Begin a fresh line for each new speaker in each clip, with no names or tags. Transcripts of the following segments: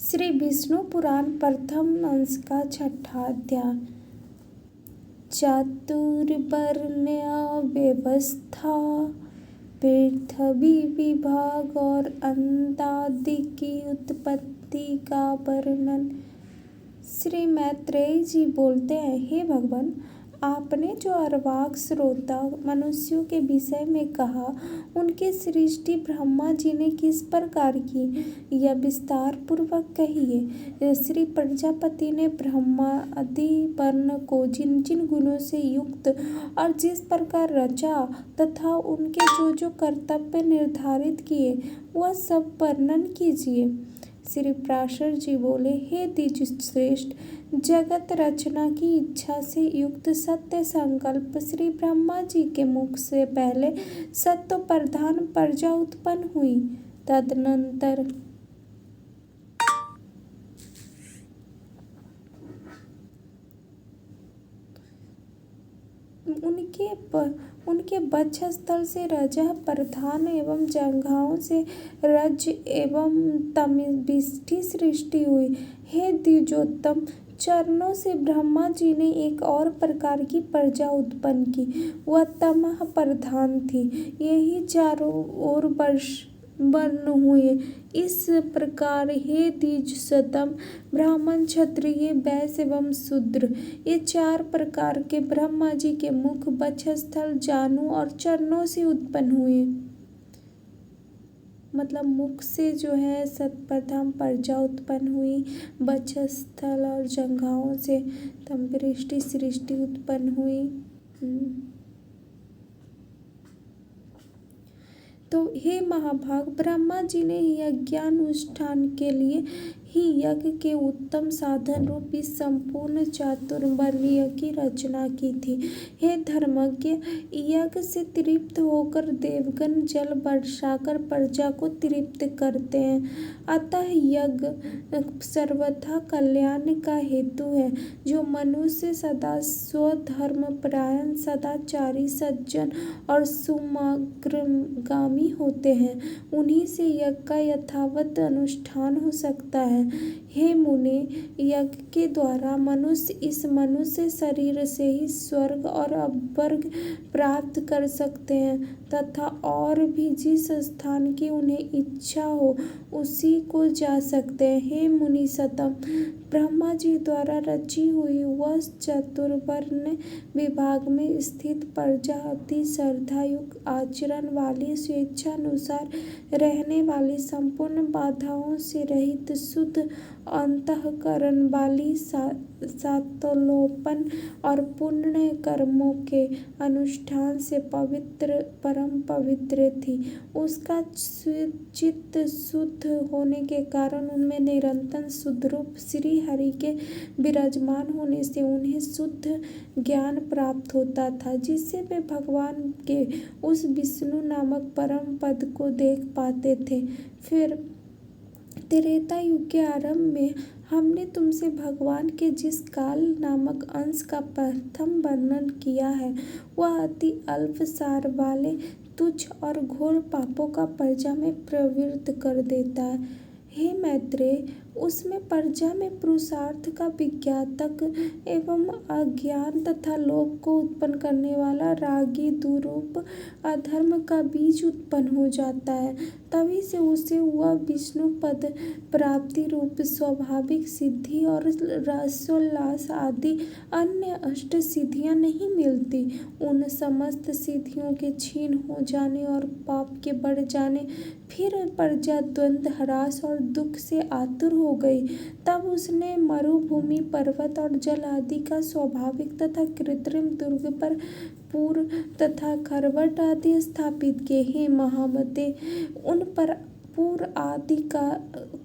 श्री विष्णु पुराण प्रथम अंश का छठा अध्याय। चातुर्वर्ण्य व्यवस्था, पृथ्वी विभाग और अंडादि की उत्पत्ति का वर्णन। श्री मैत्रेय जी बोलते हैं, हे भगवान, आपने जो अर्वाक श्रोता मनुष्यों के विषय में कहा, उनकी सृष्टि ब्रह्मा जी ने किस प्रकार की, यह विस्तार पूर्वक कहिए। श्री प्रजापति ने ब्रह्मा आदि वर्ण को जिन जिन गुणों से युक्त और जिस प्रकार रचा तथा उनके जो जो कर्तव्य निर्धारित किए, वह सब वर्णन कीजिए। श्री पराशर जी बोले, हे द्विज श्रेष्ठ, जगत रचना की इच्छा से युक्त सत्य संकल्प श्री ब्रह्मा जी के मुख से पहले सत्व प्रधान प्रजा उत्पन्न हुई। तदनंतर उनके वक्षस्थल से रजा प्रधान एवं जंघाओं से रज एवं तमिष्ठी सृष्टि हुई। हे द्विजोत्तम, चरणों से ब्रह्मा जी ने एक और प्रकार की प्रजा उत्पन्न की, वह तमः प्रधान थी। यही चारों ओर वर्ण हुए। इस प्रकार हे द्विजोत्तम, ब्राह्मण, क्षत्रिय, वैश्य एवं शूद्र, ये चार प्रकार के ब्रह्मा जी के मुख, वक्षस्थल, जानु और चरणों से उत्पन्न हुए। मतलब मुख से जो है सत्प्रथम प्रजा उत्पन्न हुई, वक्षस्थल और जंघाओं से तमपृष्टि सृष्टि उत्पन्न हुई। तो हे महाभाग, ब्रह्मा जी ने यज्ञानुष्ठान के लिए ही यज्ञ के उत्तम साधन रूप इस संपूर्ण चातुर्वर्ण्य की रचना की थी। हे धर्मज्ञ, यज्ञ से तृप्त होकर देवगण जल बरसाकर प्रजा को तृप्त करते हैं। अतः यज्ञ सर्वथा कल्याण का हेतु है। जो मनुष्य सदा स्वधर्मपरायण, सदाचारी, सज्जन और सुमार्गगामी होते हैं, उन्हीं से यज्ञ का यथावत अनुष्ठान हो सकता है। हे मुने, यज्ञ के द्वारा मनुष्य इस मनुष्य शरीर से ही स्वर्ग और अपवर्ग प्राप्त कर सकते हैं तथा और भी जिस स्थान की उन्हें इच्छा हो उसी को जा सकते हैं। हे मुनि सतम, ब्रह्मा जी द्वारा रची हुई वह चातुर्वर्ण विभाग में स्थित प्रजा अति श्रद्धायुक्त आचरण वाली, स्वेच्छानुसार रहने वाली, संपूर्ण बाधाओं से रहित, शुद्ध अंतःकरण वाली, सातोलोपन और पुण्य कर्मों के अनुष्ठान से पवित्र, परम पवित्र थी। उसका चित्त शुद्ध होने के कारण उनमें निरंतर शुद्ध रूप श्री हरि के विराजमान होने से उन्हें शुद्ध ज्ञान प्राप्त होता था, जिससे वे भगवान के उस विष्णु नामक परम पद को देख पाते थे। फिर त्रेता युग के आरंभ में हमने तुमसे भगवान के जिस काल नामक अंश का प्रथम वर्णन किया है, वह अति अल्प सार वाले, तुच्छ और घोर पापों का प्रजा में प्रवृत्त कर देता है। हे मैत्रेय, उसमें प्रजा में पुरुषार्थ का विघातक एवं अज्ञान तथा लोभ को उत्पन्न करने वाला रागी दुरूप अधर्म का बीज उत्पन्न हो जाता है। तभी से उसे वह विष्णु पद प्राप्ति रूप स्वाभाविक सिद्धि और रसोल्लास आदि अन्य अष्ट सिद्धियां नहीं मिलती। उन समस्त सिद्धियों के क्षीण हो जाने और पाप के बढ़ जाने, फिर प्रजा द्वंद्व, हरास और दुख से आतुर हो गई। तब उसने मरुभूमि, पर्वत और जल आदि का स्वाभाविक तथा कृत्रिम दुर्ग पर पुर तथा खरवट आदि स्थापित किए। हे महामते, उन पर पुर आदि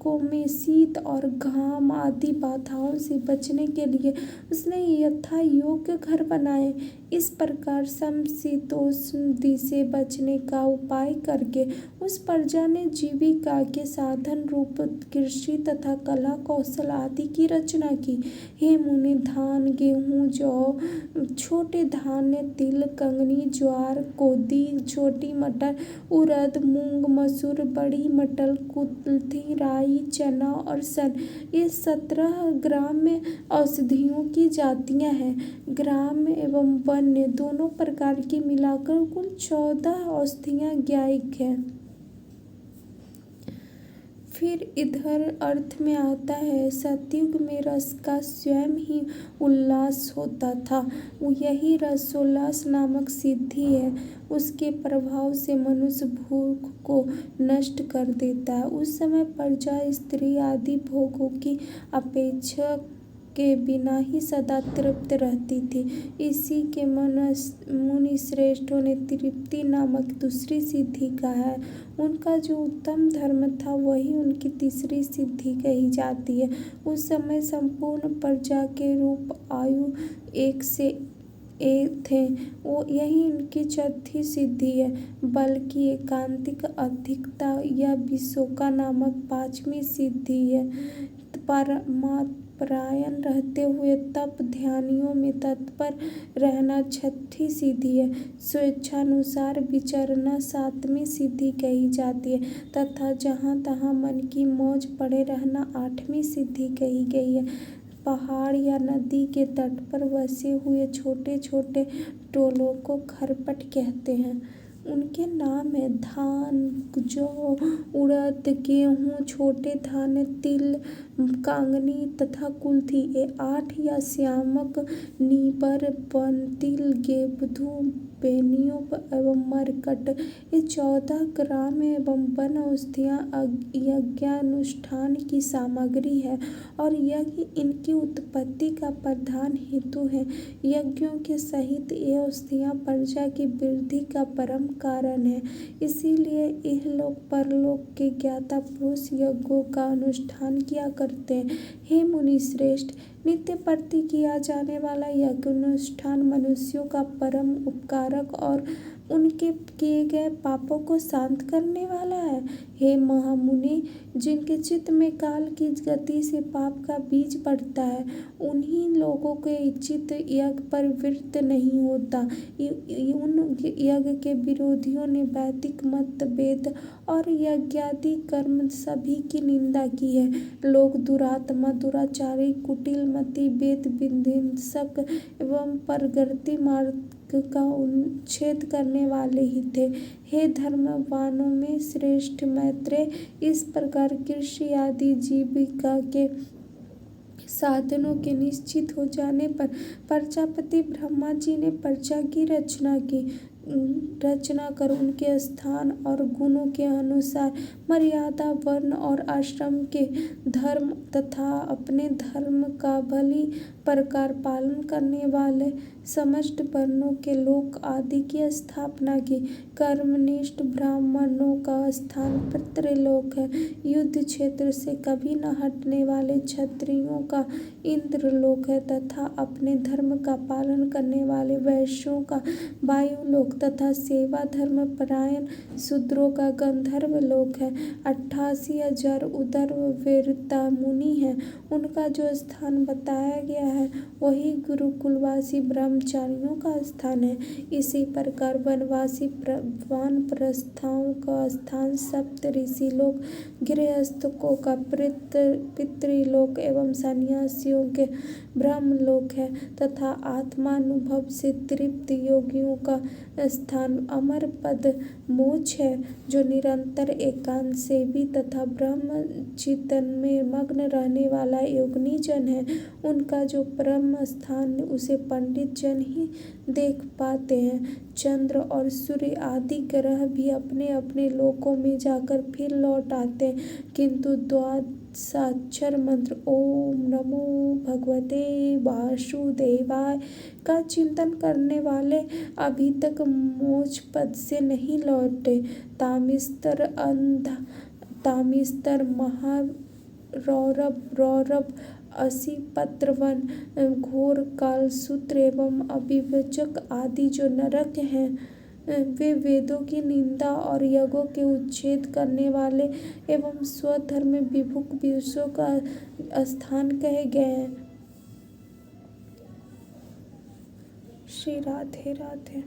को में शीत और घाम आदि बाधाओं से बचने के लिए उसने यथा योग्य घर बनाए। इस प्रकार समशीतोष्ण से बचने का उपाय करके उस प्रजा ने जीविका के साधन रूप कृषि तथा कला कौशल आदि की रचना की। हे मुनि, धान, गेहूँ, जौ, छोटे धान्य, तिल, कंगनी, ज्वार, कोदी, छोटी मटर, उड़द, मूंग, मसूर, बड़ी मटर, कुल्थी, राई, राई, चना और सन, ये 17 ग्राम्य औषधियों की जातियां हैं। ग्राम्य एवं वन्य दोनों प्रकार की मिलाकर कुल 14 औषधियां ज्ञायिक हैं। फिर इधर अर्थ में आता है, सतयुग में रस का स्वयं ही उल्लास होता था। यही रसोल्लास नामक सिद्धि है। उसके प्रभाव से मनुष्य भूख को नष्ट कर देता है। उस समय प्रजा स्त्री आदि भोगों की अपेक्षा के बिना ही सदा तृप्त रहती थी। इसी के मुनि श्रेष्ठों ने तृप्ति नामक दूसरी सिद्धि कहा है। उनका जो उत्तम धर्म था वही उनकी तीसरी सिद्धि कही जाती है। उस समय संपूर्ण प्रजा के रूप आयु एक से एक थे, वो यही इनकी चौथी सिद्धि है। बल की एकांतिक अधिकता यह विशोका नामक पांचवी सिद्धि है। परमापरायण रहते हुए तप ध्यानियों में तत्पर रहना छठी सिद्धि है। स्वेच्छानुसार विचरना सातवीं सिद्धि कही जाती है तथा जहाँ तहाँ मन की मौज पड़े रहना आठवीं सिद्धि कही गई है। पहाड़ या नदी के तट पर बसे हुए छोटे छोटे टोलों को खरपट कहते हैं। उनके नाम है धान, जौ, उड़द, गेहूँ, छोटे धान, तिल, कांगनी तथा कुल्थी। ये 8 या श्यामक, नीबर, बनतिल, गेबधू, बेनियो एवं मरकट, ये 14 ग्राम्य एवं वन औषधियाँ यज्ञानुष्ठान की सामग्री है और यज्ञ इनकी उत्पत्ति का प्रधान हेतु है। यज्ञों के सहित ये औषधियाँ प्रजा की वृद्धि का परम कारण है। इसीलिए इहलोक परलोक के ज्ञाता पुरुष यज्ञों का अनुष्ठान किया करते हैं। हे मुनि श्रेष्ठ, नित्य प्रति किया जाने वाला यज्ञानुष्ठान मनुष्यों का परम उपकारक और उनके किए गए पापों को शांत करने वाला है। हे महामुनि, जिनके चित्त में काल की गति से पाप का बीज पड़ता है, उन्हीं लोगों के चित्त यज्ञ पर वृत्त नहीं होता। उन यज्ञ के विरोधियों ने वैदिक मत, वेद और यज्ञादि कर्म सभी की निंदा की है। लोग दुरात्मा, दुराचारी, कुटिलमति, वेद विध्वंसक एवं परगति मार्ग का उच्छेद करने वाले ही थे। हे धर्मवानों में श्रेष्ठ मैत्रेय, इस प्रकार कृषि आदि जीविका के साधनों के निश्चित हो जाने पर प्रजापति ब्रह्मा जी ने प्रजा की रचना कर उनके स्थान और गुणों के अनुसार मर्यादा, वर्ण और आश्रम के धर्म तथा अपने धर्म का भली प्रकार पालन करने वाले समस्त वर्णों के लोक आदि की स्थापना की। कर्मनिष्ठ ब्राह्मणों का स्थान पितृलोक है। युद्ध क्षेत्र से कभी न हटने वाले क्षत्रियों का इंद्रलोक है तथा अपने धर्म का पालन करने वाले वैश्यों का वायुलोक तथा सेवा धर्म परायण शूद्रों का गंधर्व लोक है। 88,000 उदर वीरता मुनि है, उनका जो स्थान बताया गया है वही गुरुकुलवासी ब्रह्मचारियों का स्थान है। इसी प्रकार वनवासी वानप्रस्थों का स्थान सप्त ऋषिलोक, गृहस्थों का पितृलोक एवं सन्यासियों के ब्रह्मलोक है तथा आत्मानुभव से तृप्त योगियों का स्थान अमर पद मोक्ष है। जो निरंतर एकांत सेवी तथा ब्रह्म चिंतन में मग्न रहने वाला योगिनी जन है, उनका जो परम स्थान उसे पंडित जन ही देख पाते हैं। चंद्र और सूर्य आदि ग्रह भी अपने अपने लोकों में जाकर फिर लौट आते हैं, किंतु द्वादशाक्षर मंत्र ओम नमो भगवते वासुदेवाय का चिंतन करने वाले अभी तक मोक्ष पद से नहीं लौटे। तामिस्तर महारौरव, असिपत्रवन, घोर कालसूत्र एवं अविवेचक आदि जो नरक हैं, वे वेदों की निंदा और यज्ञों के उच्छेद करने वाले एवं स्वधर्म में विमुख पुरुषों का स्थान कहे गए हैं। श्री राधे राधे।